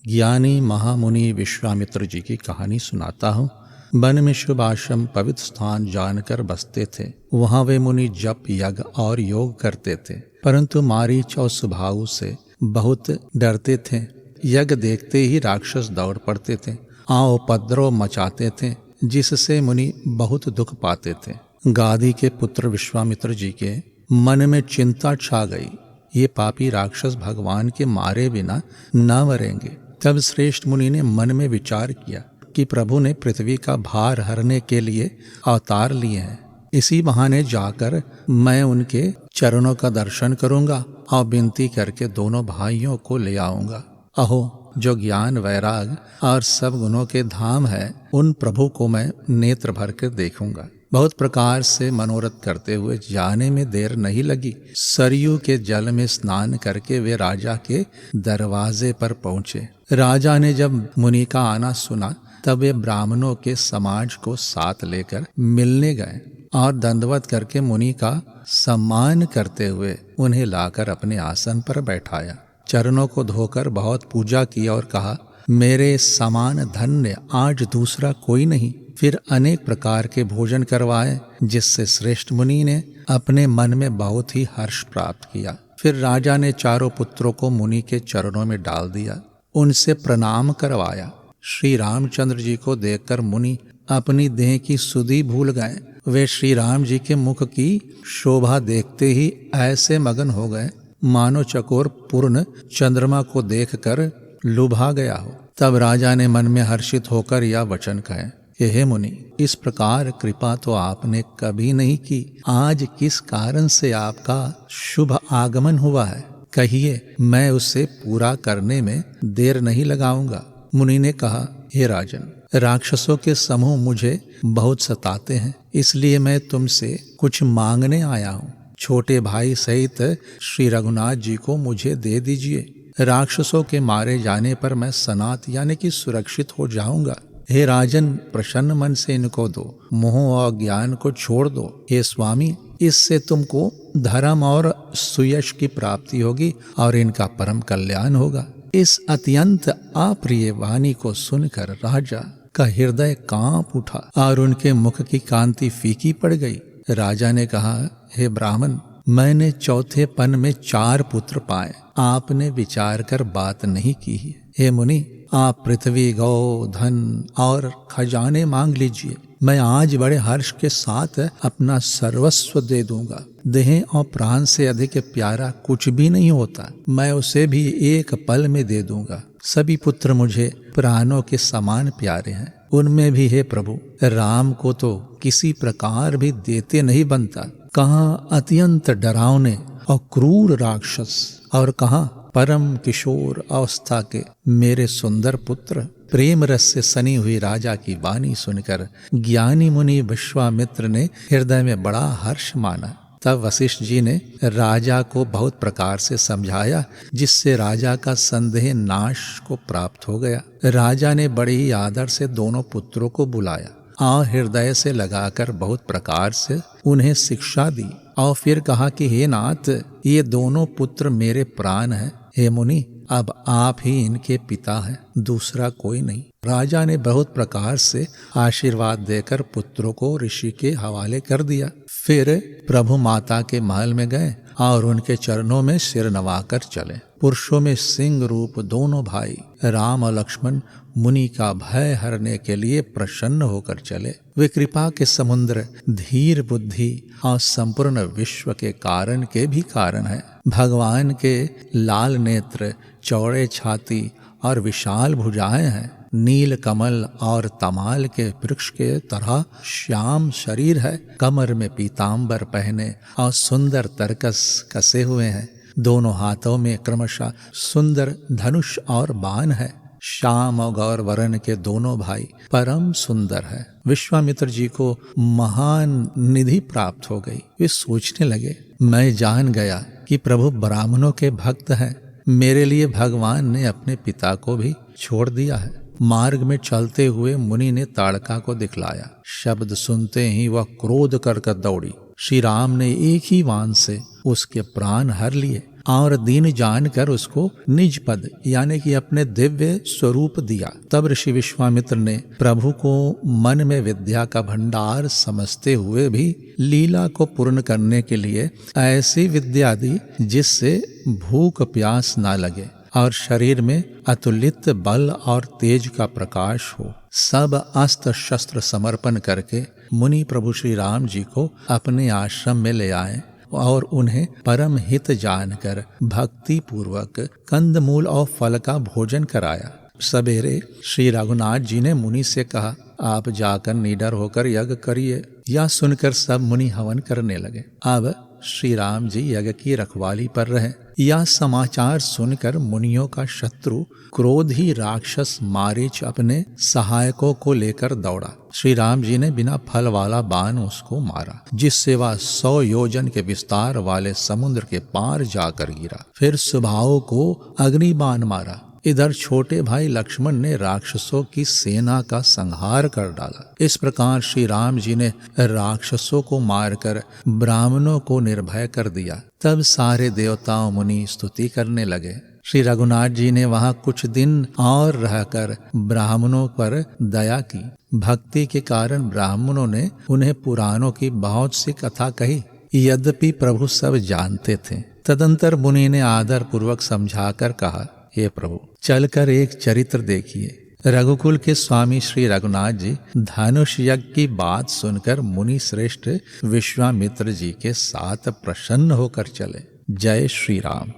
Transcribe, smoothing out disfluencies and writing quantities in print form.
ज्ञानी महामुनि विश्वामित्र जी की कहानी सुनाता हूँ। वन में शुभ आश्रम पवित्र स्थान जानकर बसते थे। वहाँ वे मुनि जप यज्ञ और योग करते थे, परंतु मारीच और सुबाहु से बहुत डरते थे। यज्ञ देखते ही राक्षस दौड़ पड़ते थे और उपद्रव मचाते थे, जिससे मुनि बहुत दुख पाते थे। गादी के पुत्र विश्वामित्र जी के मन में चिंता छा गई। ये पापी राक्षस भगवान के मारे बिना न मरेंगे। तब श्रेष्ठ मुनि ने मन में विचार किया कि प्रभु ने पृथ्वी का भार हरने के लिए अवतार लिए हैं। इसी बहाने जाकर मैं उनके चरणों का दर्शन करूंगा और विनती करके दोनों भाइयों को ले आऊंगा। अहो, जो ज्ञान वैराग और सब गुणों के धाम है, उन प्रभु को मैं नेत्र भर कर देखूंगा। बहुत प्रकार से मनोरथ करते हुए जाने में देर नहीं लगी। सरयू के जल में स्नान करके वे राजा के दरवाजे पर पहुंचे। राजा ने जब मुनि का आना सुना, तब वे ब्राह्मणों के समाज को साथ लेकर मिलने गए और दंडवत करके मुनि का सम्मान करते हुए उन्हें लाकर अपने आसन पर बैठाया। चरणों को धोकर बहुत पूजा की और कहा, मेरे समान धन्य आज दूसरा कोई नहीं। फिर अनेक प्रकार के भोजन करवाए, जिससे श्रेष्ठ मुनि ने अपने मन में बहुत ही हर्ष प्राप्त किया। फिर राजा ने चारों पुत्रों को मुनि के चरणों में डाल दिया, उनसे प्रणाम करवाया। श्री रामचंद्र जी को देखकर मुनि अपनी देह की सुधि भूल गए। वे श्री राम जी के मुख की शोभा देखते ही ऐसे मगन हो गए, मानो चकोर पूर्ण चंद्रमा को देखकर लुभा गया हो। तब राजा ने मन में हर्षित होकर यह वचन कहे, हे मुनि, इस प्रकार कृपा तो आपने कभी नहीं की। आज किस कारण से आपका शुभ आगमन हुआ है, कहिए, मैं उसे पूरा करने में देर नहीं लगाऊंगा। मुनि ने कहा, हे राजन, राक्षसों के समूह मुझे बहुत सताते हैं, इसलिए मैं तुमसे कुछ मांगने आया हूँ। छोटे भाई सहित श्री रघुनाथ जी को मुझे दे दीजिए। राक्षसों के मारे जाने पर मैं सनात यानी कि सुरक्षित हो जाऊंगा। हे राजन, प्रसन्न मन से इनको दो, मोह और ज्ञान को छोड़ दो। हे स्वामी, इससे तुमको धर्म और सुयश की प्राप्ति होगी और इनका परम कल्याण होगा। इस अत्यंत अप्रिय वाणी को सुनकर राजा का हृदय कांप उठा और उनके मुख की कांति फीकी पड़ गई। राजा ने कहा, हे ब्राह्मण, मैंने चौथे पन में 4 पुत्र पाए, आपने विचार कर बात नहीं की है। हे मुनि, आप पृथ्वी, गौ, धन और खजाने मांग लीजिए, मैं आज बड़े हर्ष के साथ अपना सर्वस्व दे दूंगा। देह और प्राण से अधिक प्यारा कुछ भी नहीं होता, मैं उसे भी एक पल में दे दूंगा। सभी पुत्र मुझे प्राणों के समान प्यारे हैं, उनमें भी हे प्रभु, राम को तो किसी प्रकार भी देते नहीं बनता। कहाँ अत्यंत डरावने और क्रूर राक्षस और कहाँ परम किशोर अवस्था के मेरे सुंदर पुत्र। प्रेम रस से सनी हुई राजा की वाणी सुनकर ज्ञानी मुनि विश्वामित्र ने हृदय में बड़ा हर्ष माना। तब वशिष्ठ जी ने राजा को बहुत प्रकार से समझाया, जिससे राजा का संदेह नाश को प्राप्त हो गया। राजा ने बड़े ही आदर से दोनों पुत्रों को बुलाया और हृदय से लगाकर बहुत प्रकार से उन्हें शिक्षा दी और फिर कहा कि हे नाथ, ये दोनों पुत्र मेरे प्राण हैं। हे मुनि, अब आप ही इनके पिता हैं, दूसरा कोई नहीं। राजा ने बहुत प्रकार से आशीर्वाद देकर पुत्रों को ऋषि के हवाले कर दिया। फिर प्रभु माता के महल में गए और उनके चरणों में सिर नवाकर चले। पुरुषों में सिंह रूप दोनों भाई राम और लक्ष्मण मुनि का भय हरने के लिए प्रसन्न होकर चले। वे कृपा के समुद्र, धीर बुद्धि और संपूर्ण विश्व के कारण के भी कारण है। भगवान के लाल नेत्र, चौड़े छाती और विशाल भुजाएं हैं। नील कमल और तमाल के वृक्ष के तरह श्याम शरीर है। कमर में पीतांबर पहने और सुंदर तरकस कसे हुए हैं। दोनों हाथों में क्रमशः सुंदर धनुष और बाण है। श्याम और गौर वर्ण के दोनों भाई परम सुंदर है। विश्वामित्र जी को महान निधि प्राप्त हो गई। वे सोचने लगे, मैं जान गया कि प्रभु ब्राह्मणों के भक्त हैं। मेरे लिए भगवान ने अपने पिता को भी छोड़ दिया है। मार्ग में चलते हुए मुनि ने ताड़का को दिखलाया। शब्द सुनते ही वह क्रोध कर दौड़ी। श्री राम ने एक ही बाण से उसके प्राण हर लिए और दीन जानकर उसको निज पद यानी कि अपने दिव्य स्वरूप दिया। तब ऋषि विश्वामित्र ने प्रभु को मन में विद्या का भंडार समझते हुए भी लीला को पूर्ण करने के लिए ऐसी विद्या दी जिससे भूख प्यास ना लगे और शरीर में अतुलित बल और तेज का प्रकाश हो। सब अस्त्र शस्त्र समर्पण करके मुनि प्रभु श्री राम जी को अपने आश्रम में ले आए और उन्हें परम हित जानकर भक्ति पूर्वक कंदमूल और फल का भोजन कराया। सवेरे श्री रघुनाथ जी ने मुनि से कहा, आप जाकर निडर होकर यज्ञ करिए। यह सुनकर सब मुनि हवन करने लगे। अब श्री राम जी यज्ञ की रखवाली पर रहे। यह समाचार सुनकर मुनियों का शत्रु क्रोधी राक्षस मारीच अपने सहायकों को लेकर दौड़ा। श्री राम जी ने बिना फल वाला बाण उसको मारा, जिससे वह 100 योजन के विस्तार वाले समुद्र के पार जाकर गिरा। फिर सुबाहु को अग्नि बाण मारा। इधर छोटे भाई लक्ष्मण ने राक्षसों की सेना का संहार कर डाला। इस प्रकार श्री राम जी ने राक्षसों को मारकर ब्राह्मणों को निर्भय कर दिया। तब सारे देवताओं मुनि स्तुति करने लगे। श्री रघुनाथ जी ने वहां कुछ दिन और रहकर ब्राह्मणों पर दया की। भक्ति के कारण ब्राह्मणों ने उन्हें पुराणों की बहुत सी कथा कही। यद्यपि प्रभु सब जानते थे। तदंतर मुनि ने आदर पूर्वक समझाकर कहा, हे प्रभु, चलकर एक चरित्र देखिए। रघुकुल के स्वामी श्री रघुनाथ जी धनुष यज्ञ की बात सुनकर मुनि श्रेष्ठ विश्वामित्र जी के साथ प्रसन्न होकर चले। जय श्री राम।